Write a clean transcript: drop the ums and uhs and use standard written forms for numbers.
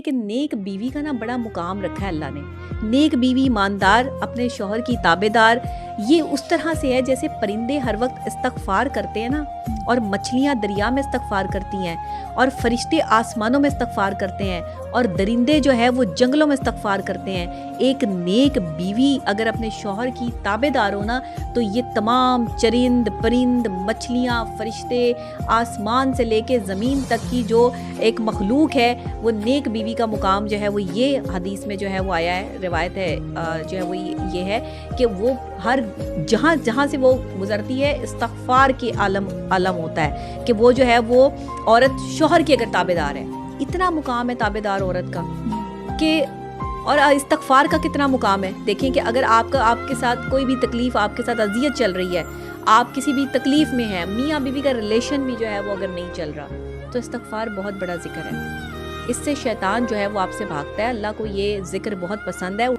कि नेक बीवी का ना बड़ा मुकाम रखा है अल्लाह ने। नेक बीवी, ईमानदार, अपने शौहर की ताबेदार, ये उस तरह से है जैसे परिंदे हर वक्त इस्तगफार करते हैं ना, और मछलियाँ दरिया में इस्तगफार करती हैं, और फरिश्ते आसमानों में इस्तगफार करते हैं, और दरिंदे जो है वो जंगलों में इस्तगफार करते हैं। एक नेक बीवी अगर अपने शौहर की ताबेदार हो ना, तो ये तमाम चरिंद परिंद, मछलियाँ, फरिश्ते, आसमान से लेके ज़मीन तक की जो एक मखलूक है, वो नेक बीवी का मुकाम जो है वो ये हदीस में जो है वो आया है, रिवायत है जो है वो ये है कि वो हर जहाँ से वो गुजरती है इस्तगफार के आलम होता है कि वो जो है वो औरत शौहर की अगर ताबेदार है। इतना मुकाम है ताबेदार औरत का कि, और इस्तगफार का कितना मुकाम है। देखें कि अगर आपके साथ कोई भी तकलीफ़, आपके साथ अजियत चल रही है, आप किसी भी तकलीफ़ में हैं, मियाँ बीवी का रिलेशन भी जो है वो अगर नहीं चल रहा, तो इस्तगफार बहुत बड़ा ज़िक्र है। इससे शैतान जो है वो आपसे भागता है। अल्लाह को ये ज़िक्र बहुत पसंद है।